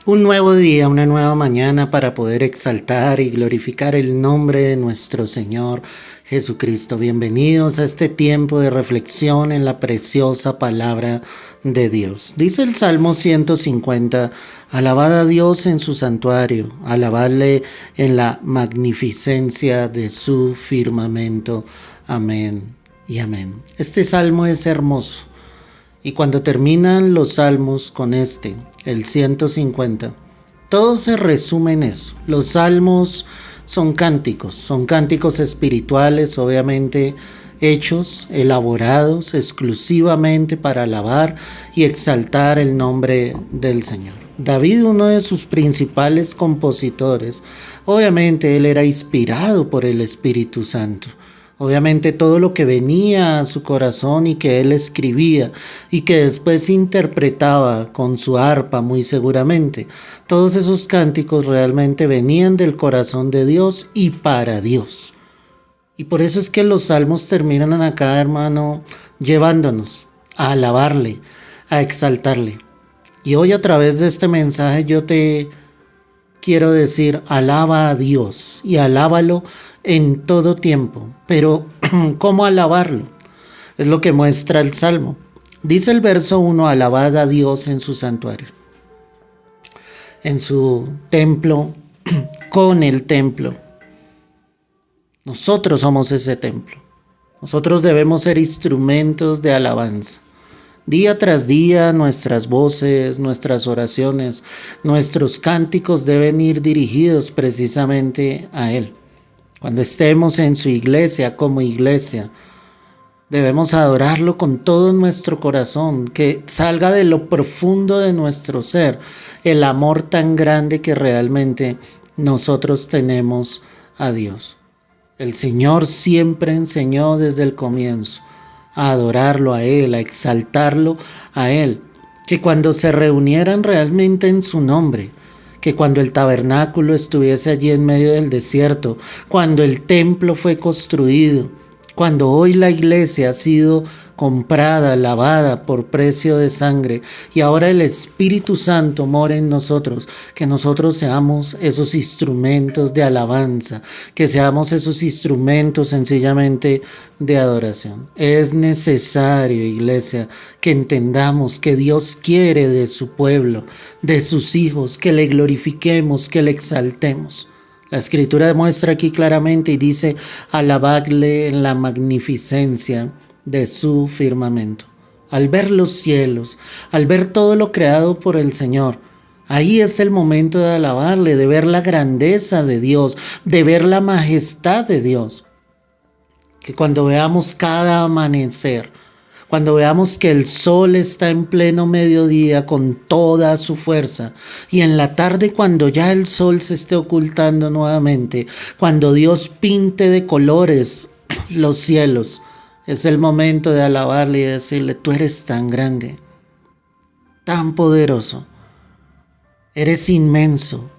Un nuevo día, una nueva mañana para poder exaltar y glorificar el nombre de nuestro Señor Jesucristo. Bienvenidos a este tiempo de reflexión en la preciosa palabra de Dios. Dice el Salmo 150, alabad a Dios en su santuario, alabadle en la magnificencia de su firmamento. Amén y amén. Este salmo es hermoso. Y cuando terminan los salmos con el 150, todo se resume en eso. Los salmos son cánticos espirituales, obviamente hechos, elaborados exclusivamente para alabar y exaltar el nombre del Señor. David, uno de sus principales compositores, obviamente él era inspirado por el Espíritu Santo. Obviamente todo lo que venía a su corazón y que él escribía y que después interpretaba con su arpa muy seguramente, todos esos cánticos realmente venían del corazón de Dios y para Dios. Y por eso es que los salmos terminan acá, hermano, llevándonos a alabarle, a exaltarle. Y hoy a través de este mensaje yo te quiero decir, alaba a Dios y alábalo en todo tiempo. Pero, ¿cómo alabarlo? Es lo que muestra el Salmo. Dice el verso 1, alabad a Dios en su santuario, en su templo, con el templo. Nosotros somos ese templo. Nosotros debemos ser instrumentos de alabanza. Día tras día nuestras voces, nuestras oraciones, nuestros cánticos deben ir dirigidos precisamente a Él. Cuando estemos en su iglesia como iglesia, debemos adorarlo con todo nuestro corazón, que salga de lo profundo de nuestro ser el amor tan grande que realmente nosotros tenemos a Dios. El Señor siempre enseñó desde el comienzo a adorarlo a Él, a exaltarlo a Él, que cuando se reunieran realmente en su nombre, que cuando el tabernáculo estuviese allí en medio del desierto, cuando el templo fue construido, cuando hoy la iglesia ha sido comprada, lavada por precio de sangre y ahora el Espíritu Santo mora en nosotros, que nosotros seamos esos instrumentos de alabanza, que seamos esos instrumentos sencillamente de adoración. Es necesario, iglesia, que entendamos que Dios quiere de su pueblo, de sus hijos, que le glorifiquemos, que le exaltemos. La escritura demuestra aquí claramente y dice, alabadle en la magnificencia de su firmamento. Al ver los cielos, al ver todo lo creado por el Señor, ahí es el momento de alabarle, de ver la grandeza de Dios, de ver la majestad de Dios. Que cuando veamos cada amanecer, cuando veamos que el sol está en pleno mediodía con toda su fuerza y en la tarde cuando ya el sol se esté ocultando nuevamente, cuando Dios pinte de colores los cielos, es el momento de alabarle y decirle, tú eres tan grande, tan poderoso, eres inmenso,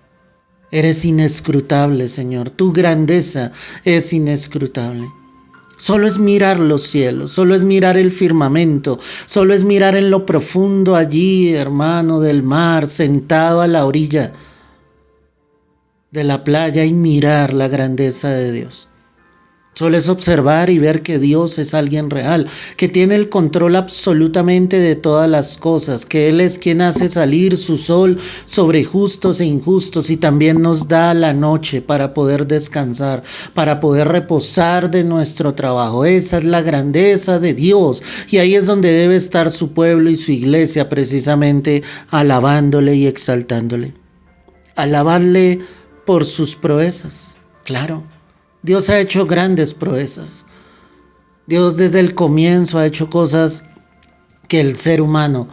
eres inescrutable, Señor, tu grandeza es inescrutable. Solo es mirar los cielos, solo es mirar el firmamento, solo es mirar en lo profundo allí, hermano, del mar, sentado a la orilla de la playa y mirar la grandeza de Dios. Solo es observar y ver que Dios es alguien real, que tiene el control absolutamente de todas las cosas, que Él es quien hace salir su sol sobre justos e injustos y también nos da la noche para poder descansar, para poder reposar de nuestro trabajo. Esa es la grandeza de Dios y ahí es donde debe estar su pueblo y su iglesia precisamente alabándole y exaltándole. Alabadle por sus proezas, claro. Dios ha hecho grandes proezas. Dios desde el comienzo ha hecho cosas que el ser humano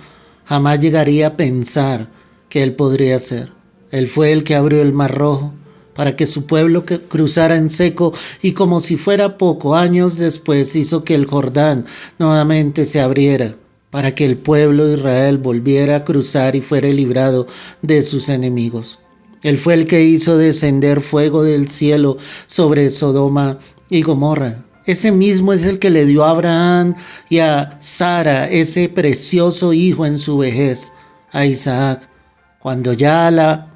jamás llegaría a pensar que Él podría hacer. Él fue el que abrió el Mar Rojo para que su pueblo cruzara en seco y como si fuera poco, años después hizo que el Jordán nuevamente se abriera para que el pueblo de Israel volviera a cruzar y fuera librado de sus enemigos. Él fue el que hizo descender fuego del cielo sobre Sodoma y Gomorra. Ese mismo es el que le dio a Abraham y a Sara ese precioso hijo en su vejez, a Isaac. cuando ya la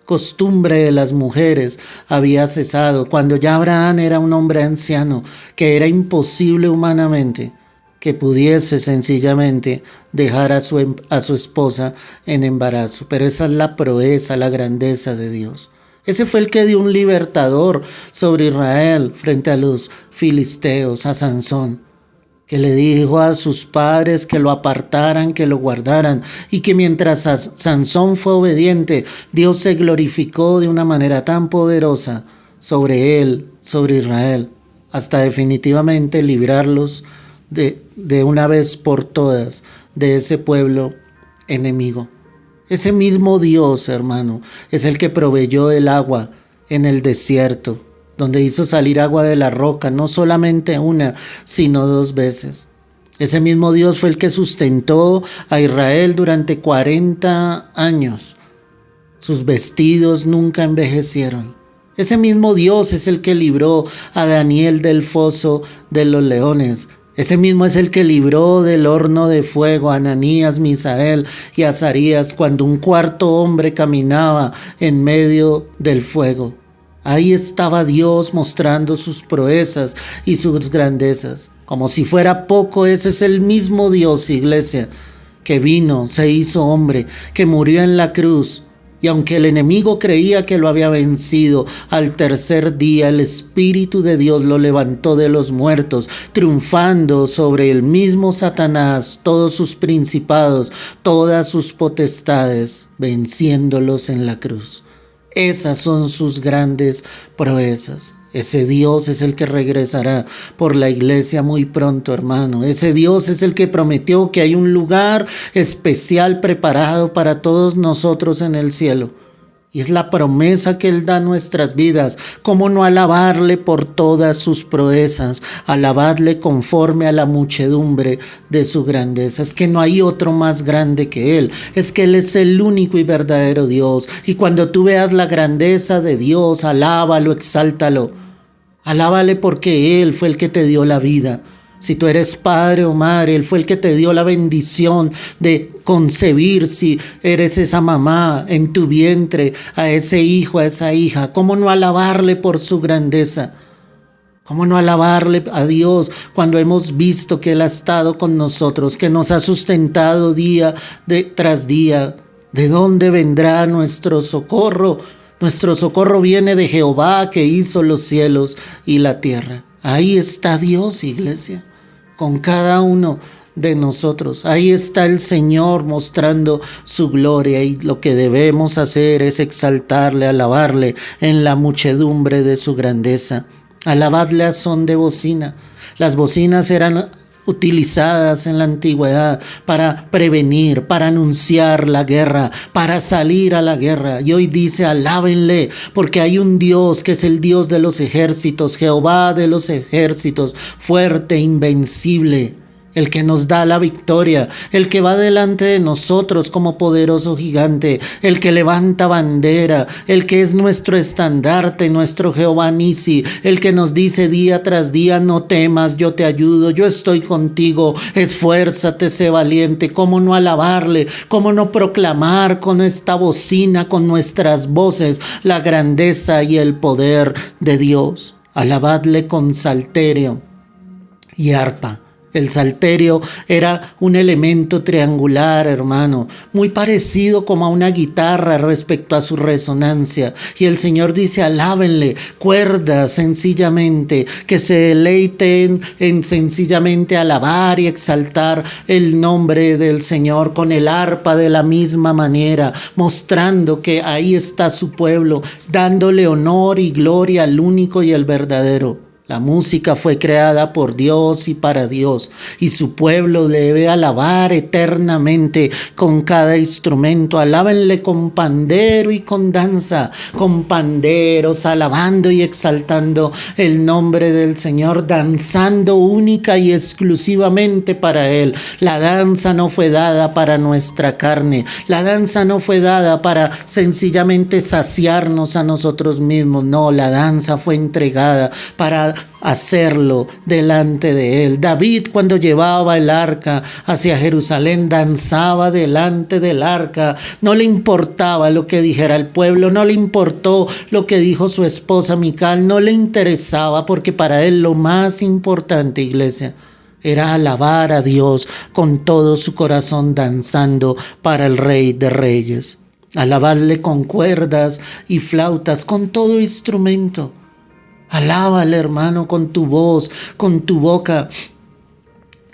costumbre de las mujeres había cesado, cuando ya Abraham era un hombre anciano, que era imposible humanamente que pudiese sencillamente dejar a su esposa en embarazo. Pero esa es la proeza, la grandeza de Dios. Ese fue el que dio un libertador sobre Israel frente a los filisteos, a Sansón, que le dijo a sus padres que lo apartaran, que lo guardaran, y que mientras Sansón fue obediente, Dios se glorificó de una manera tan poderosa sobre él, sobre Israel, hasta definitivamente librarlos de una vez por todas de ese pueblo enemigo. Ese mismo Dios, hermano, es el que proveyó el agua en el desierto, donde hizo salir agua de la roca, no solamente una, sino 2 veces. Ese mismo Dios fue el que sustentó a Israel durante 40 años. Sus vestidos nunca envejecieron. Ese mismo Dios es el que libró a Daniel del foso de los leones. Ese mismo es el que libró del horno de fuego a Ananías, Misael y Azarías cuando un cuarto hombre caminaba en medio del fuego. Ahí estaba Dios mostrando sus proezas y sus grandezas. Como si fuera poco, ese es el mismo Dios, iglesia, que vino, se hizo hombre, que murió en la cruz. Y aunque el enemigo creía que lo había vencido, al tercer día el Espíritu de Dios lo levantó de los muertos, triunfando sobre el mismo Satanás, todos sus principados, todas sus potestades, venciéndolos en la cruz. Esas son sus grandes proezas. Ese Dios es el que regresará por la iglesia muy pronto, hermano. Ese Dios es el que prometió que hay un lugar especial preparado para todos nosotros en el cielo. Y es la promesa que Él da a nuestras vidas. ¿Cómo no alabarle por todas sus proezas? Alabadle conforme a la muchedumbre de su grandeza. Es que no hay otro más grande que Él. Es que Él es el único y verdadero Dios. Y cuando tú veas la grandeza de Dios, alábalo, exáltalo. Alábale porque Él fue el que te dio la vida. Si tú eres padre o madre, Él fue el que te dio la bendición de concebir, si eres esa mamá en tu vientre, a ese hijo, a esa hija. ¿Cómo no alabarle por su grandeza? ¿Cómo no alabarle a Dios cuando hemos visto que Él ha estado con nosotros, que nos ha sustentado día tras día? ¿De dónde vendrá nuestro socorro? Nuestro socorro viene de Jehová, que hizo los cielos y la tierra. Ahí está Dios, iglesia, con cada uno de nosotros. Ahí está el Señor mostrando su gloria, y lo que debemos hacer es exaltarle, alabarle en la muchedumbre de su grandeza. Alabadle a son de bocina. Las bocinas eran utilizadas en la antigüedad para prevenir, para anunciar la guerra, para salir a la guerra. Y hoy dice, alábenle, porque hay un Dios que es el Dios de los ejércitos, Jehová de los ejércitos, fuerte, invencible, el que nos da la victoria, el que va delante de nosotros como poderoso gigante, el que levanta bandera, el que es nuestro estandarte, nuestro Jehová Nisi, el que nos dice día tras día, no temas, yo te ayudo, yo estoy contigo, esfuérzate, sé valiente. ¿Cómo no alabarle? ¿Cómo no proclamar con esta bocina, con nuestras voces, la grandeza y el poder de Dios? Alabadle con salterio y arpa. El salterio era un elemento triangular, hermano, muy parecido como a una guitarra respecto a su resonancia. Y el Señor dice, alábenle, cuerdas sencillamente, que se deleiten en sencillamente alabar y exaltar el nombre del Señor con el arpa de la misma manera, mostrando que ahí está su pueblo, dándole honor y gloria al único y el verdadero. La música fue creada por Dios y para Dios, y su pueblo debe alabar eternamente con cada instrumento. Alábenle con pandero y con danza, con panderos, alabando y exaltando el nombre del Señor, danzando única y exclusivamente para Él. La danza no fue dada para nuestra carne, la danza no fue dada para sencillamente saciarnos a nosotros mismos, no, la danza fue entregada para hacerlo delante de él. David, cuando llevaba el arca hacia Jerusalén, danzaba delante del arca. No le importaba lo que dijera el pueblo, no le importó lo que dijo su esposa Mical, no le interesaba, porque para él lo más importante, iglesia, era alabar a Dios con todo su corazón, danzando para el Rey de Reyes. Alabarle con cuerdas y flautas, con todo instrumento. Alábale, hermano, con tu voz, con tu boca.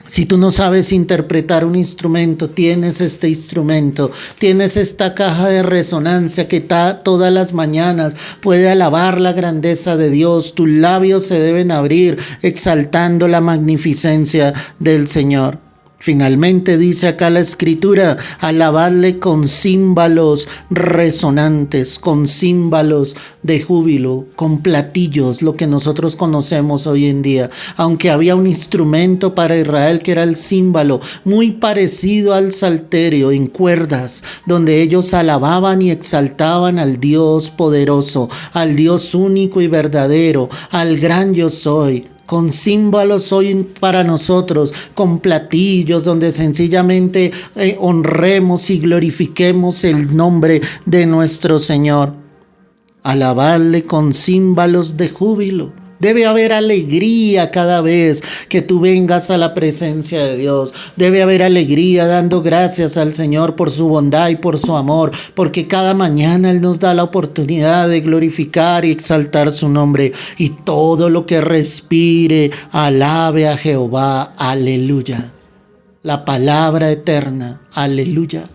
Si tú no sabes interpretar un instrumento, tienes este instrumento, tienes esta caja de resonancia que todas las mañanas puede alabar la grandeza de Dios. Tus labios se deben abrir exaltando la magnificencia del Señor. Finalmente dice acá la escritura, alabadle con címbalos resonantes, con címbalos de júbilo, con platillos, lo que nosotros conocemos hoy en día. Aunque había un instrumento para Israel que era el címbalo, muy parecido al salterio, en cuerdas, donde ellos alababan y exaltaban al Dios poderoso, al Dios único y verdadero, al gran yo soy. Con címbalos hoy para nosotros, con platillos donde sencillamente honremos y glorifiquemos el nombre de nuestro Señor. Alabadle con címbalos de júbilo. Debe haber alegría cada vez que tú vengas a la presencia de Dios. Debe haber alegría dando gracias al Señor por su bondad y por su amor, porque cada mañana Él nos da la oportunidad de glorificar y exaltar su nombre. Y todo lo que respire, alabe a Jehová. Aleluya. La palabra eterna. Aleluya.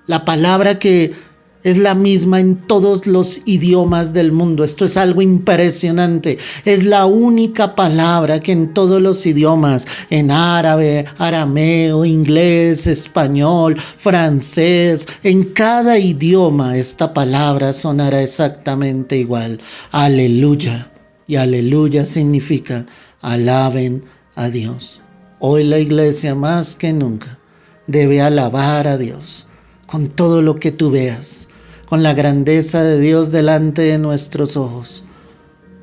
La palabra que es la misma en todos los idiomas del mundo. Esto es algo impresionante. Es la única palabra que en todos los idiomas, en árabe, arameo, inglés, español, francés, en cada idioma esta palabra sonará exactamente igual. Aleluya. Y aleluya significa alaben a Dios. Hoy la iglesia más que nunca debe alabar a Dios con todo lo que tú veas, con la grandeza de Dios delante de nuestros ojos.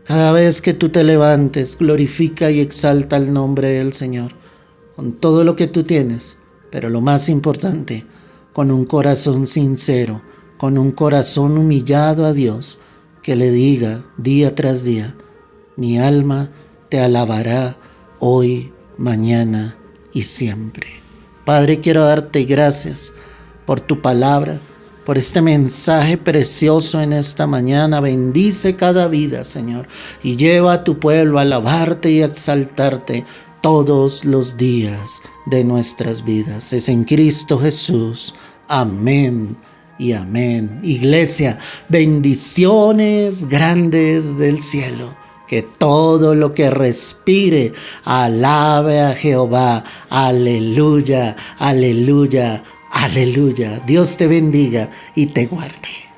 Cada vez que tú te levantes, glorifica y exalta el nombre del Señor, con todo lo que tú tienes, pero lo más importante, con un corazón sincero, con un corazón humillado a Dios, que le diga día tras día, mi alma te alabará hoy, mañana y siempre. Padre, quiero darte gracias por tu palabra, por este mensaje precioso en esta mañana. Bendice cada vida, Señor, y lleva a tu pueblo a alabarte y a exaltarte todos los días de nuestras vidas. Es en Cristo Jesús. Amén y amén. Iglesia, bendiciones grandes del cielo. Que todo lo que respire alabe a Jehová. Aleluya, aleluya. Aleluya. Dios te bendiga y te guarde.